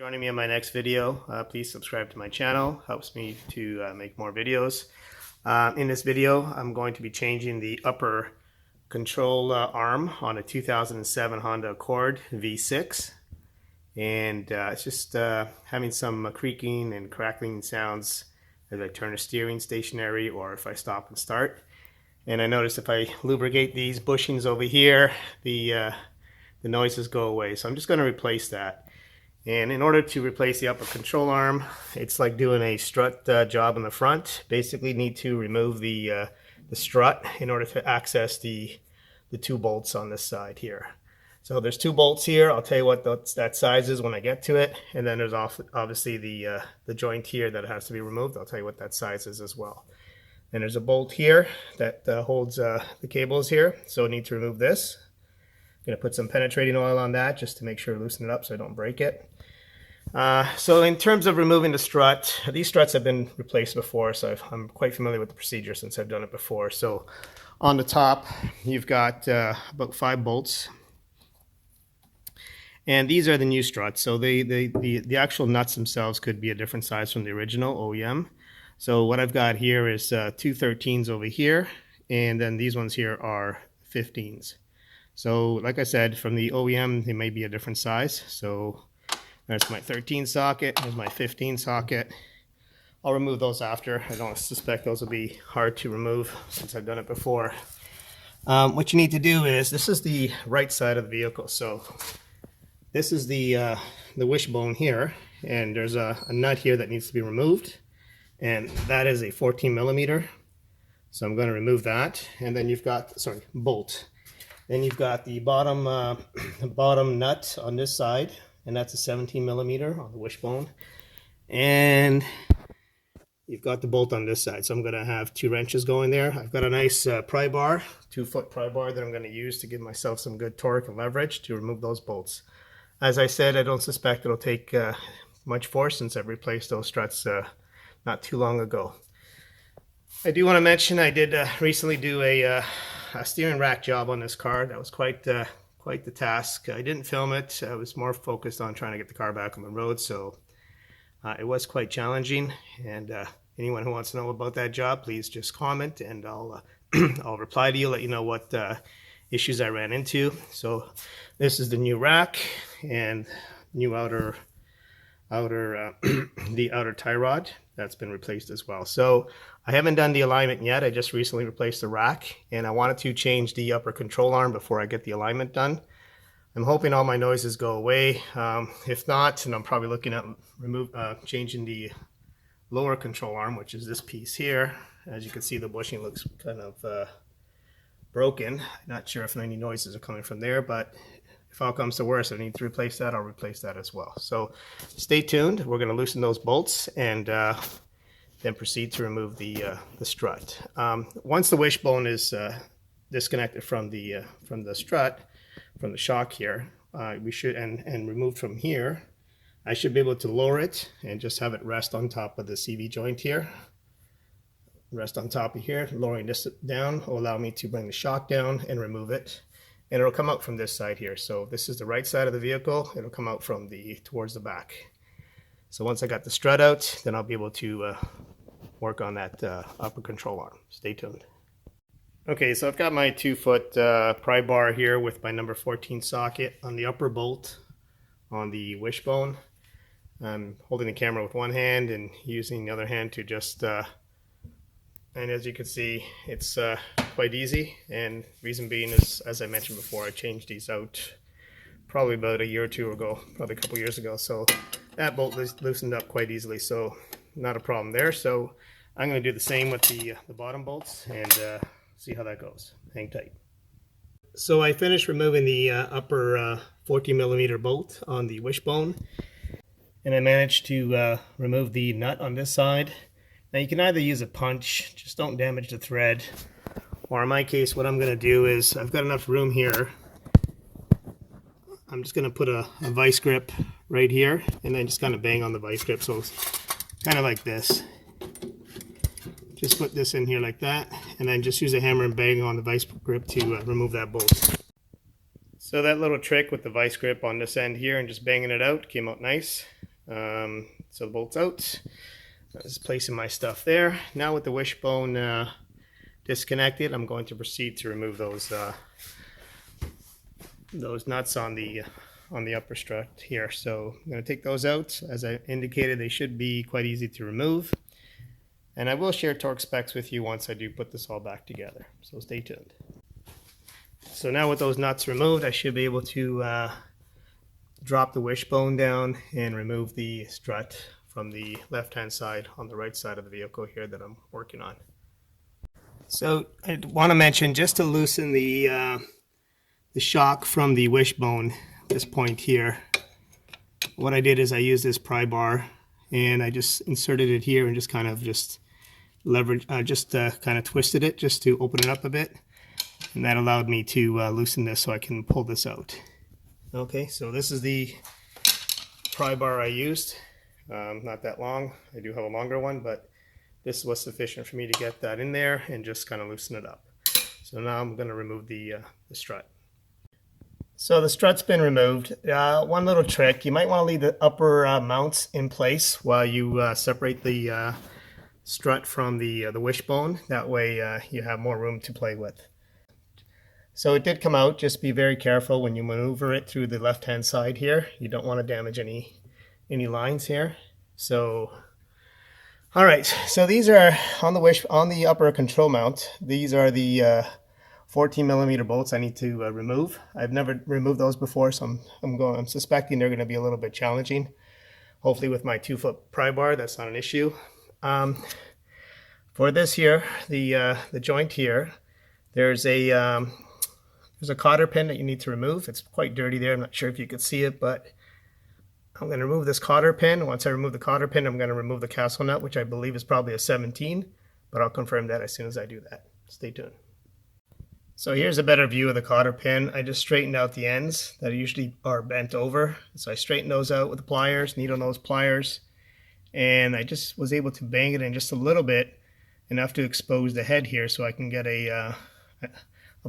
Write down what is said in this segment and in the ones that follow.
Joining me in my next video. Please subscribe to my channel. Helps me to make more videos. In this video, I'm going to be changing the upper control arm on a 2007 Honda Accord V6. And it's just having some creaking and crackling sounds as I turn the steering stationary or if I stop and start. And I notice if I lubricate these bushings over here, the noises go away. So I'm just going to replace that. And in order to replace the upper control arm, it's like doing a strut job in the front. Basically need to remove the strut in order to access the two bolts on this side here. So there's two bolts here. I'll tell you what that size is when I get to it. And then there's obviously the joint here that has to be removed. I'll tell you what that size is as well. And there's a bolt here that holds the cables here. So I need to remove this. I'm going to put some penetrating oil on that just to make sure to loosen it up so I don't break it. So in terms of removing the strut, these struts have been replaced before, so I'm quite familiar with the procedure since I've done it before. So on the top, you've got about 5 bolts. And these are the new struts. So the actual nuts themselves could be a different size from the original OEM. So what I've got here is 2 13s over here, and then these ones here are 15s. So like I said, from the OEM, they may be a different size. So there's my 13 socket, there's my 15 socket. I'll remove those after. I don't suspect those will be hard to remove since I've done it before. What you need to do is, this is the right side of the vehicle. So this is the wishbone here, and there's a nut here that needs to be removed. And that is a 14 millimeter. So I'm going to remove that. And then you've got, bolt. Then you've got the bottom nut on this side, and that's a 17 millimeter on the wishbone. And you've got the bolt on this side. So I'm going to have 2 wrenches going there. I've got a nice pry bar, 2-foot pry bar that I'm going to use to give myself some good torque and leverage to remove those bolts. As I said, I don't suspect it'll take much force since I've replaced those struts not too long ago. I do want to mention I did recently do a steering rack job on this car. That was quite the task. I didn't film it. I was more focused on trying to get the car back on the road, so it was quite challenging. And anyone who wants to know about that job, please just comment, and I'll I'll reply to you, let you know what issues I ran into. So this is the new rack and new outer the outer tie rod that's been replaced as well. So I haven't done the alignment yet. I just recently replaced the rack, and I wanted to change the upper control arm before I get the alignment done. I'm hoping all my noises go away. If not, and I'm probably looking at changing the lower control arm, which is this piece here. As you can see, the bushing looks kind of broken. Not sure if any noises are coming from there, but if all comes to worse, I need to replace that, I'll replace that as well. So stay tuned. We're going to loosen those bolts and then proceed to remove the strut. Once the wishbone is disconnected from the strut, from the shock here, we should and removed from here, I should be able to lower it and just have it rest on top of the CV joint here. Rest on top of here. Lowering this down will allow me to bring the shock down and remove it. And it'll come out from this side here. So this is the right side of the vehicle. It'll come out from towards the back. So once I got the strut out, then I'll be able to work on that upper control arm. Stay tuned. Okay, so I've got my 2-foot pry bar here with my number 14 socket on the upper bolt on the wishbone. I'm holding the camera with one hand and using the other hand to just and as you can see, it's quite easy, and reason being is, as I mentioned before, I changed these out probably about a year or two ago, probably a couple years ago. So that bolt loosened up quite easily, so not a problem there. So I'm going to do the same with the bottom bolts and see how that goes. Hang tight. So I finished removing the upper 14 millimeter bolt on the wishbone, and I managed to remove the nut on this side. Now you can either use a punch, just don't damage the thread, or in my case what I'm going to do is, I've got enough room here, I'm just going to put a vice grip right here and then just kind of bang on the vice grip, so it's kind of like this. Just put this in here like that, and then just use a hammer and bang on the vice grip to remove that bolt. So that little trick with the vice grip on this end here and just banging it out came out nice. So the bolt's out. I'm just placing my stuff there. Now with the wishbone disconnected, I'm going to proceed to remove those nuts on the upper strut here. So I'm going to take those out. As I indicated, they should be quite easy to remove. And I will share torque specs with you once I do put this all back together. So stay tuned. So now with those nuts removed, I should be able to drop the wishbone down and remove the strut from the left-hand side on the right side of the vehicle here that I'm working on. So I want to mention, just to loosen the shock from the wishbone, this point here, what I did is I used this pry bar and I just inserted it here and just kind of kind of twisted it just to open it up a bit, and that allowed me to loosen this so I can pull this out. Okay, so this is the pry bar I used. Not that long. I do have a longer one, but this was sufficient for me to get that in there and just kind of loosen it up. So now I'm going to remove the strut. So the strut's been removed. One little trick, you might want to leave the upper mounts in place while you separate the strut from the wishbone. That way you have more room to play with. So it did come out. Just be very careful when you maneuver it through the left-hand side here. You don't want to damage any lines here. So, all right. So these are on the upper control mount. These are the 14mm bolts I need to remove. I've never removed those before, so I'm suspecting they're going to be a little bit challenging. Hopefully with my 2-foot pry bar, that's not an issue. For this here, the joint here, there's a cotter pin that you need to remove. It's quite dirty there. I'm not sure if you could see it, but I'm going to remove this cotter pin. Once I remove the cotter pin, I'm going to remove the castle nut, which I believe is probably a 17, but I'll confirm that as soon as I do that. Stay tuned. So here's a better view of the cotter pin. I just straightened out the ends that usually are bent over. So I straightened those out with the pliers, needle nose pliers, and I just was able to bang it in just a little bit, enough to expose the head here so I can get a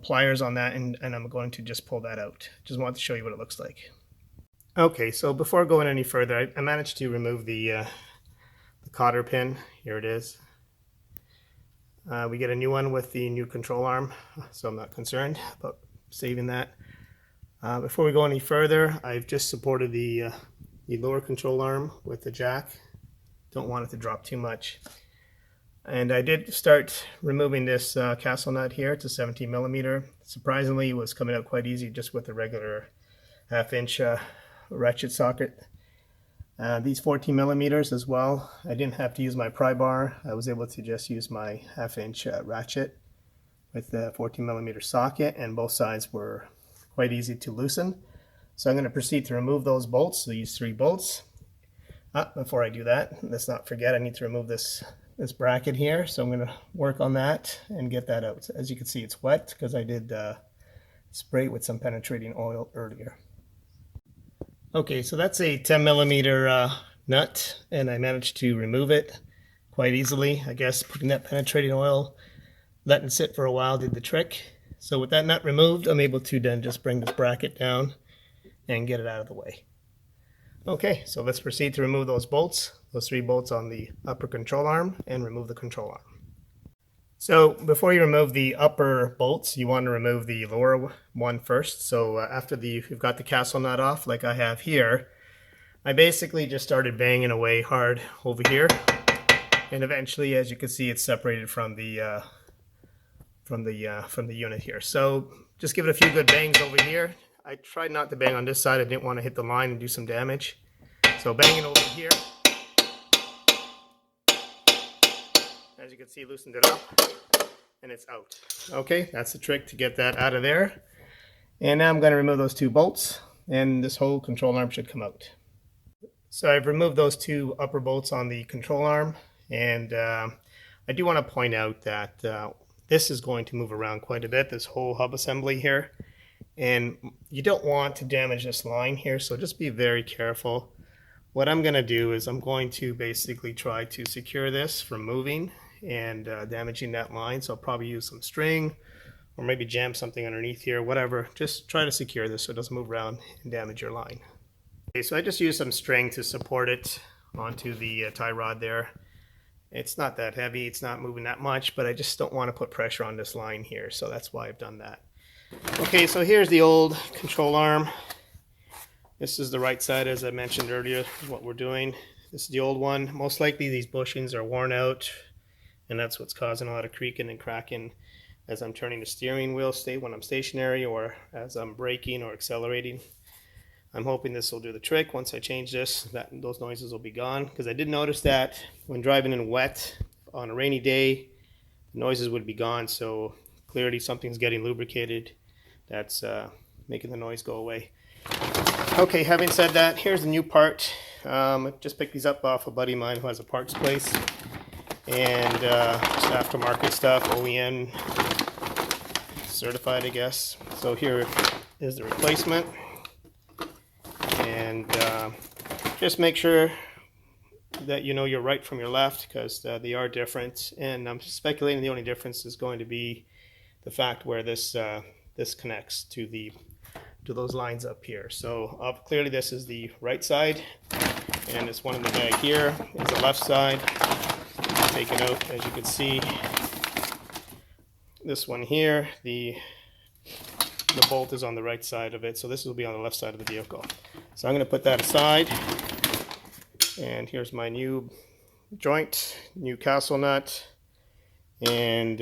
pliers on that, and I'm going to just pull that out. Just wanted to show you what it looks like. Okay, so before going any further, I managed to remove the cotter pin. Here it is. We get a new one with the new control arm, so I'm not concerned about saving that. Before we go any further, I've just supported the lower control arm with the jack. Don't want it to drop too much. And I did start removing this castle nut here. It's a 17mm. Surprisingly, it was coming out quite easy just with a regular 1/2-inch ratchet socket. These 14mm as well, I didn't have to use my pry bar. I was able to just use my 1/2-inch ratchet with the 14mm socket, and both sides were quite easy to loosen. So I'm going to proceed to remove those bolts, these 3 bolts. Before I do that, let's not forget I need to remove this bracket here. So I'm going to work on that and get that out. As you can see, it's wet because I did spray it with some penetrating oil earlier. Okay, so that's a 10mm nut, and I managed to remove it quite easily. I guess putting that penetrating oil, letting it sit for a while did the trick. So with that nut removed, I'm able to then just bring this bracket down and get it out of the way. Okay, so let's proceed to remove those bolts, those 3 bolts on the upper control arm, and remove the control arm. So before you remove the upper bolts, you want to remove the lower one first. So after you've got the castle nut off, like I have here, I basically just started banging away hard over here, and eventually, as you can see, it's separated from the unit here. So just give it a few good bangs over here. I tried not to bang on this side. I didn't want to hit the line and do some damage. So banging over here. As you can see, loosened it up and it's out. Okay, that's the trick to get that out of there. And now I'm going to remove those 2 bolts, and this whole control arm should come out. So I've removed those 2 upper bolts on the control arm, and I do want to point out that this is going to move around quite a bit, this whole hub assembly here. And you don't want to damage this line here, so just be very careful. What I'm going to do is I'm going to basically try to secure this from moving and damaging that line. So I'll probably use some string or maybe jam something underneath here, whatever. Just try to secure this so it doesn't move around and damage your line. Okay, so I just used some string to support it onto the tie rod there. It's not that heavy, it's not moving that much, but I just don't want to put pressure on this line here, so that's why I've done that. Okay, so here's the old control arm. This is the right side, as I mentioned earlier, what we're doing. This is the old one. Most likely these bushings are worn out, and that's what's causing a lot of creaking and cracking as I'm turning the steering wheel when I'm stationary or as I'm braking or accelerating. I'm hoping this will do the trick. Once I change this, those noises will be gone, because I did notice that when driving in wet on a rainy day, the noises would be gone. So clearly something's getting lubricated that's making the noise go away. Okay, having said that, here's the new part. I just picked these up off a buddy of mine who has a parts place, and just aftermarket stuff, OEM certified, I guess. So here is the replacement. And just make sure that you know your right from your left, because they are different, and I'm speculating the only difference is going to be the fact where this connects to those lines up here. So clearly this is the right side, and this one in the bag here is the left side. Take it out, as you can see. This one here, the bolt is on the right side of it, so this will be on the left side of the vehicle. So I'm going to put that aside, and here's my new joint, new castle nut, and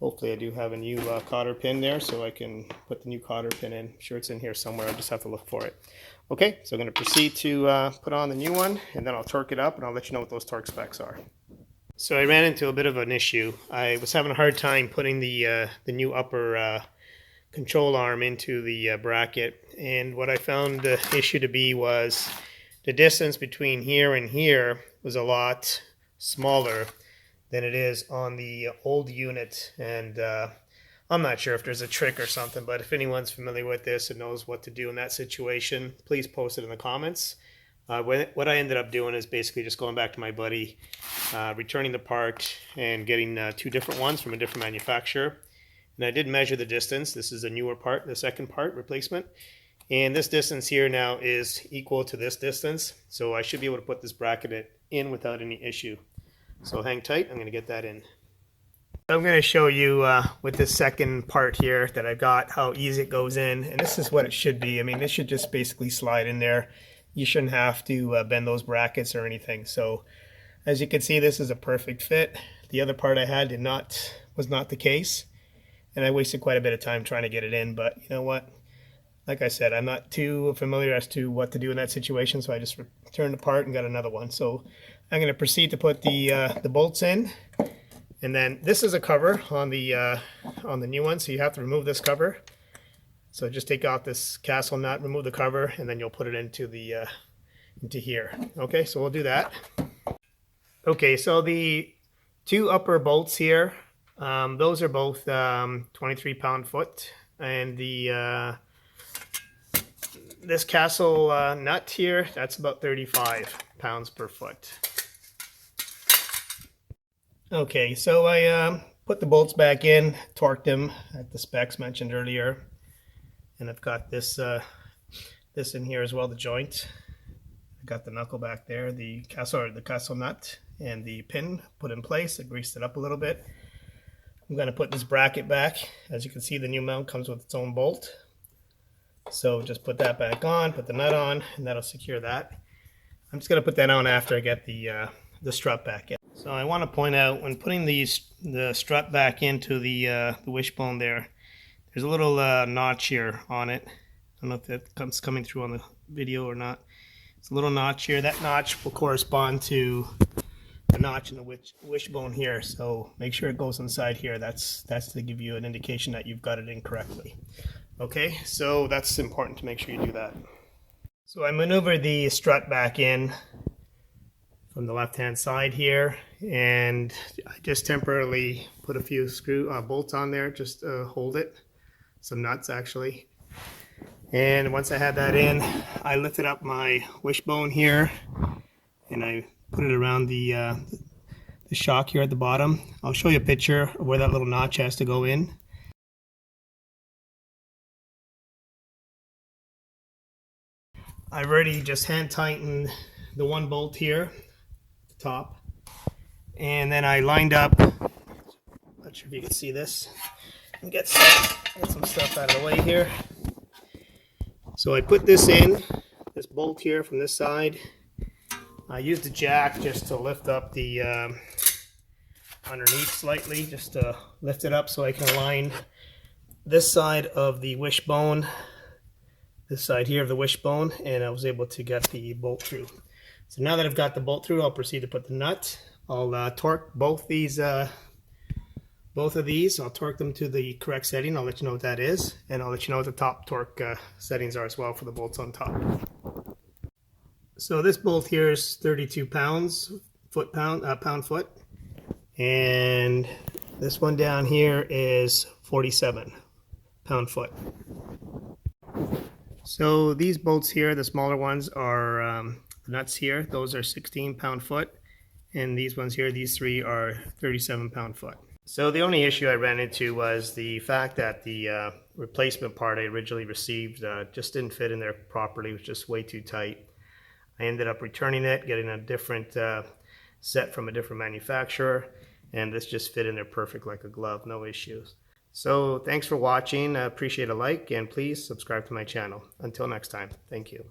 hopefully I do have a new cotter pin there, so I can put the new cotter pin in. I'm sure it's in here somewhere, I'll just have to look for it. Okay, so I'm going to proceed to put on the new one, and then I'll torque it up, and I'll let you know what those torque specs are. So I ran into a bit of an issue. I was having a hard time putting the new upper control arm into the bracket, and what I found the issue to be was the distance between here and here was a lot smaller than it is on the old unit. And I'm not sure if there's a trick or something, but if anyone's familiar with this and knows what to do in that situation, please post it in the comments. What I ended up doing is basically just going back to my buddy, returning the part and getting two different ones from a different manufacturer. And I did measure the distance. This is a newer part, the second part replacement. And this distance here now is equal to this distance. So I should be able to put this bracket in without any issue. So hang tight, I'm going to get that in. I'm going to show you with this second part here that I got how easy it goes in. And this is what it should be. I mean, this should just basically slide in there. You shouldn't have to bend those brackets or anything. So as you can see, this is a perfect fit. The other part I had was not the case. And I wasted quite a bit of time trying to get it in, but you know what? Like I said, I'm not too familiar as to what to do in that situation, so I just returned the part and got another one. So I'm going to proceed to put the bolts in, and then this is a cover on the new one, so you have to remove this cover. So just take out this castle nut, remove the cover, and then you'll put it into here. Okay, so we'll do that. Okay, so the two upper bolts here. Those are both 23 pound-foot, and this castle nut here, that's about 35 pounds per foot. Okay, so I put the bolts back in, torqued them at the specs mentioned earlier, and I've got this in here as well, the joint. I got the knuckle back there, the castle nut, and the pin put in place. I greased it up a little bit. I'm going to put this bracket back. As you can see, the new mount comes with its own bolt. So just put that back on, put the nut on, and that'll secure that. I'm just going to put that on after I get the strut back in. So I want to point out, when putting the strut back into the wishbone there, there's a little notch here on it. I don't know if that's coming through on the video or not. It's a little notch here. That notch will correspond to the notch in the wishbone here, so make sure it goes inside here. That's to give you an indication that you've got it in correctly. Okay, so that's important to make sure you do that. So I maneuvered the strut back in from the left hand side here, and I just temporarily put a few bolts on there just to hold it, some nuts actually. And once I had that in, I lifted up my wishbone here and I put it around the shock here at the bottom. I'll show you a picture of where that little notch has to go in. I've already just hand tightened the one bolt here, the top, and then I lined up, not sure if you can see this, and get some stuff out of the way here. So I put this in, this bolt here from this side. I used the jack just to lift up the underneath slightly, just to lift it up so I can align this side of the wishbone, this side here of the wishbone, and I was able to get the bolt through. So now that I've got the bolt through, I'll proceed to put the nut. I'll torque both of these. I'll torque them to the correct setting. I'll let you know what that is, and I'll let you know what the top torque settings are as well for the bolts on top. So this bolt here is 32 pounds, pound-foot, and this one down here is 47 pound-foot. So these bolts here, the smaller ones, are the nuts here. Those are 16 pound-foot, and these ones here, these three, are 37 pound-foot. So the only issue I ran into was the fact that the replacement part I originally received just didn't fit in there properly. It was just way too tight. I ended up returning it, getting a different set from a different manufacturer, and this just fit in there perfect like a glove, no issues. So thanks for watching. I appreciate a like, and please subscribe to my channel. Until next time, thank you.